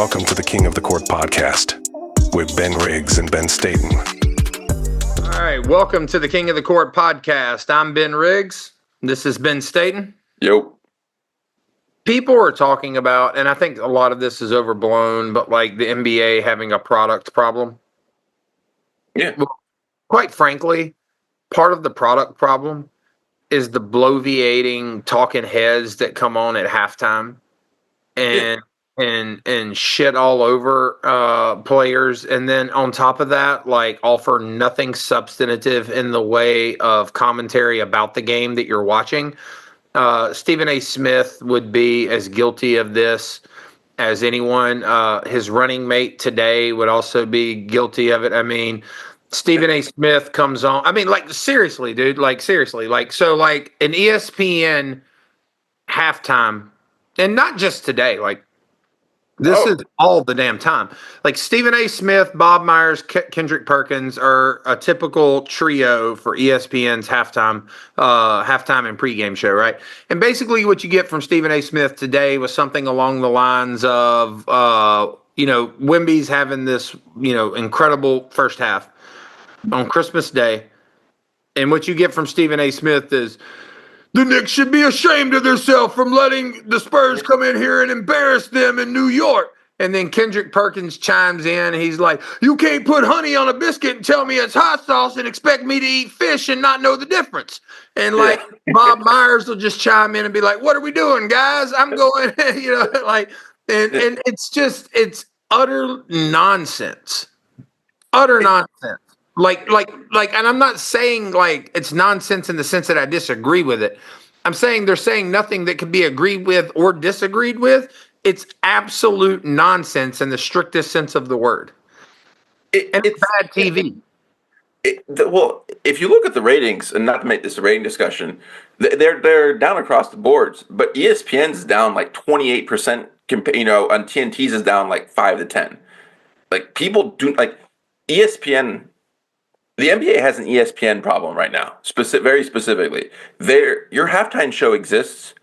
Welcome to the King of the Court podcast with Ben Riggs and Ben Staten. All right, welcome to the King of the Court podcast. I'm Ben Riggs. This is Ben Staten. Yo. People are talking about, and I think a lot of this is overblown, but like the NBA having a product problem. Yeah. Well, quite frankly, part of the product problem is the bloviating talking heads that come on at halftime and shit all over players, and then on top of that, like offer nothing substantive in the way of commentary about the game that you're watching. Stephen A. Smith would be as guilty of this as anyone. His running mate today would also be guilty of it. I mean, Stephen A. Smith comes on. I mean, like, seriously, dude. Like, seriously. Like, so, like, an ESPN halftime, and not just today, like, this is all the damn time. Like, Stephen A. Smith, Bob Myers, Kendrick Perkins are a typical trio for ESPN's halftime and pregame show, right? And basically what you get from Stephen A. Smith today was something along the lines of, Wemby's having this, incredible first half on Christmas Day. And what you get from Stephen A. Smith is, the Knicks should be ashamed of themselves from letting the Spurs come in here and embarrass them in New York. And then Kendrick Perkins chimes in. He's like, you can't put honey on a biscuit and tell me it's hot sauce and expect me to eat fish and not know the difference. And like Bob Myers will just chime in and be like, what are we doing, guys? I'm going, and it's utter nonsense. Utter nonsense. Like, and I'm not saying like it's nonsense in the sense that I disagree with it. I'm saying they're saying nothing that could be agreed with or disagreed with. It's absolute nonsense in the strictest sense of the word. It's bad TV. Well, if you look at the ratings, and not to make this a rating discussion, they're down across the boards. But ESPN's down like 28%. On TNT's is down like 5 to 10. Like people do like ESPN. The NBA has an ESPN problem right now, very specifically. Your halftime show exists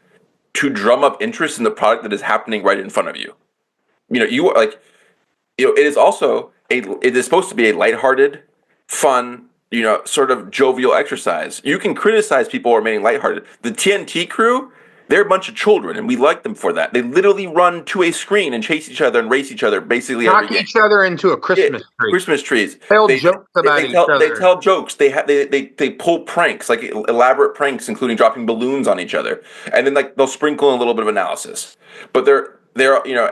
to drum up interest in the product that is happening right in front of you. It is supposed to be a lighthearted, fun, sort of jovial exercise. You can criticize people for remaining lighthearted. The TNT crew, they're a bunch of children, and we like them for that. They literally run to a screen and chase each other and race each other basically knock each other into a Christmas tree. Christmas trees. Tell jokes about each other. They tell jokes. They pull pranks, like elaborate pranks, including dropping balloons on each other, and then like they'll sprinkle in a little bit of analysis. But they're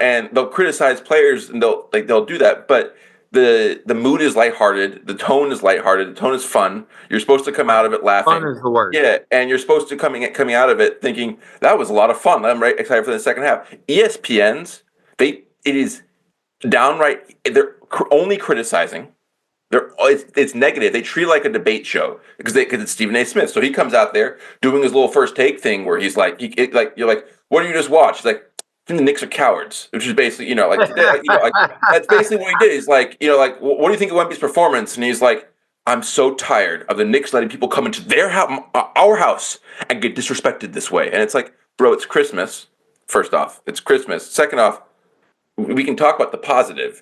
and they'll criticize players and they'll do that, but. The mood is lighthearted. The tone is lighthearted. The tone is fun. You're supposed to come out of it laughing. Fun is the word. Yeah, and you're supposed to coming out of it thinking that was a lot of fun. I'm right excited for the second half. ESPN's it is downright. They're only criticizing. It's negative. They treat it like a debate show because it's Stephen A. Smith. So he comes out there doing his little first take thing where he's like, you're like, what do you just watch? He's like. The Knicks are cowards, which is basically, that's basically what he did. He's like, what do you think of Wemby's performance? And he's like, I'm so tired of the Knicks letting people come into their house, our house, and get disrespected this way. And it's like, bro, it's Christmas. First off, it's Christmas. Second off, we can talk about the positive,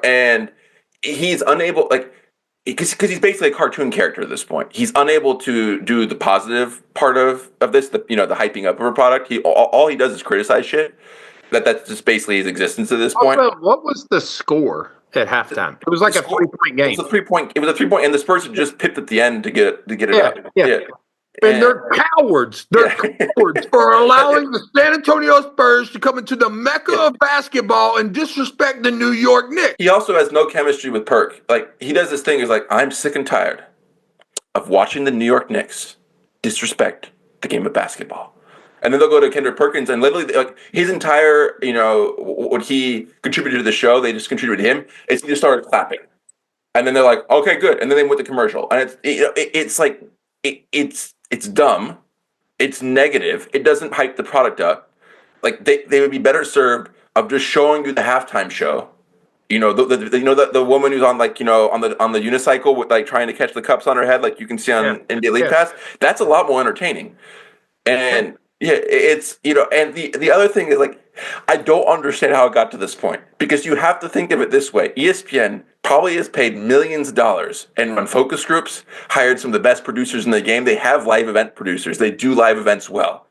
and he's unable, because he's basically a cartoon character at this point. He's unable to do the positive part of this, the hyping up of a product. All he does is criticize shit. That's just basically his existence at this point. Also, what was the score at halftime? It was like a 3-point game. It was a 3-point, and the Spurs had just pipped at the end to get it out. Yeah. And they're cowards. They're cowards for allowing the San Antonio Spurs to come into the mecca of basketball and disrespect the New York Knicks. He also has no chemistry with Perk. Like, he does this thing. He's like, I'm sick and tired of watching the New York Knicks disrespect the game of basketball. And then they'll go to Kendrick Perkins, and literally, like, his entire, what he contributed to the show, they just contributed to him. He just started clapping, and then they're like, "Okay, good." And then they went to commercial, and it's dumb, it's negative. It doesn't hype the product up. Like they would be better served of just showing you the halftime show. The woman who's on on the unicycle with like trying to catch the cups on her head, like you can see on NBA League Pass. That's a lot more entertaining, and. Yeah, it's and the other thing is like I don't understand how it got to this point, because you have to think of it this way. ESPN probably has paid millions of dollars and run focus groups, hired some of the best producers in the game. They have live event producers. They do live events well.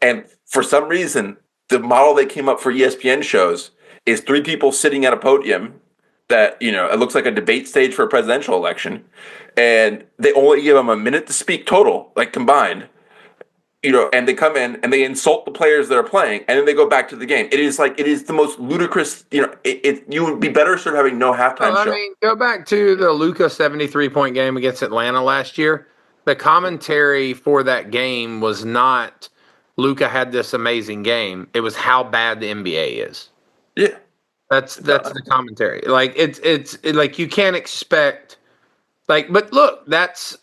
And for some reason, the model they came up for ESPN shows is three people sitting at a podium that, it looks like a debate stage for a presidential election. And they only give them a minute to speak total, like combined. And they come in and they insult the players that are playing, and then they go back to the game. It is the most ludicrous. You would be better served having no halftime show. Go back to the Luka 73-point game against Atlanta last year. The commentary for that game was not Luka had this amazing game. It was how bad the NBA is. Yeah, that's the commentary. Like it's like you can't expect. But look, that's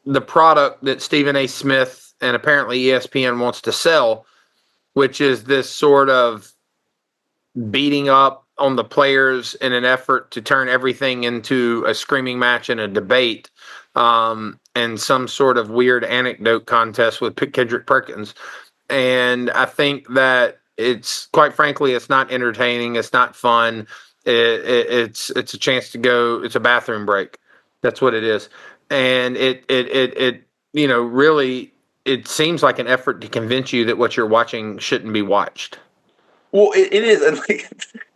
the product that Stephen A. Smith and apparently ESPN wants to sell, which is this sort of beating up on the players in an effort to turn everything into a screaming match and a debate, and some sort of weird anecdote contest with Kendrick Perkins. And I think that it's, quite frankly, it's not entertaining. It's not fun. It's a chance to go. It's a bathroom break. That's what it is. And it really, it seems like an effort to convince you that what you're watching shouldn't be watched. Well, it is, and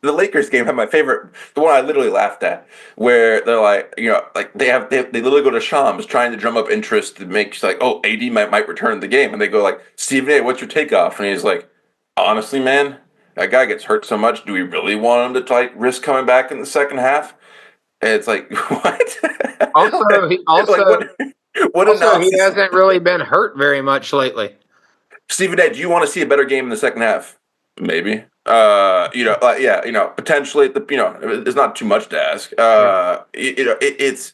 the Lakers game had my favorite, the one I literally laughed at, where they're like, they literally go to Shams trying to drum up interest to make AD might return the game, and they go like, Stephen A., what's your takeoff? And he's like, honestly, man, that guy gets hurt so much. Do we really want him to risk coming back in the second half? And it's like, what? He hasn't really been hurt very much lately. Stephen A., do you want to see a better game in the second half? Maybe. Potentially. It's not too much to ask. It's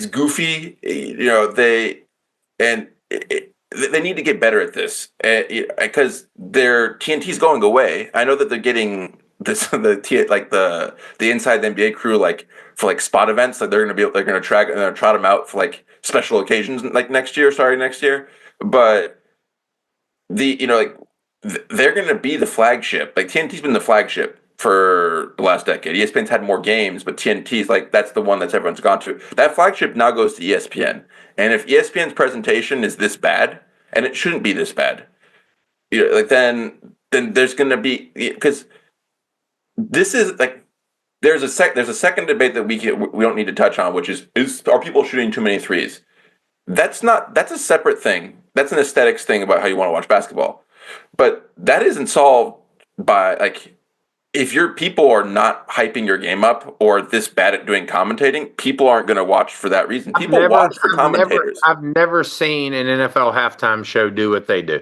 goofy. They need to get better at this, because their TNT's going away. I know that they're getting the inside the NBA crew for spot events. They're going to trot them out for special occasions next year. But they're going to be the flagship. TNT's been the flagship for the last decade. ESPN's had more games, but TNT's that's the one that everyone's gone to. That flagship now goes to ESPN. And if ESPN's presentation is this bad, and it shouldn't be this bad, then there's going to be, because this is there's a second debate that we don't need to touch on, which is are people shooting too many threes? That's a separate thing. That's an aesthetics thing about how you want to watch basketball. But that isn't solved by if your people are not hyping your game up or this bad at doing commentating, people aren't going to watch for that reason. People watch for commentators. I've never seen an NFL halftime show do what they do.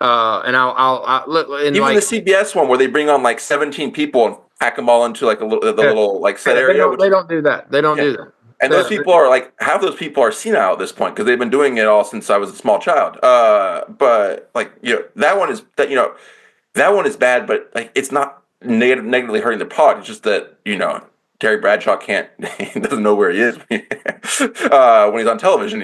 And I'll look. Even the CBS one where they bring on 17 people and pack them all into little set area. They don't do that. They don't do that. And those people are half those people are senile at this point because they've been doing it all since I was a small child. But that one is bad, but it's not negatively hurting the pod. It's just that Terry Bradshaw doesn't know where he is when he's on television.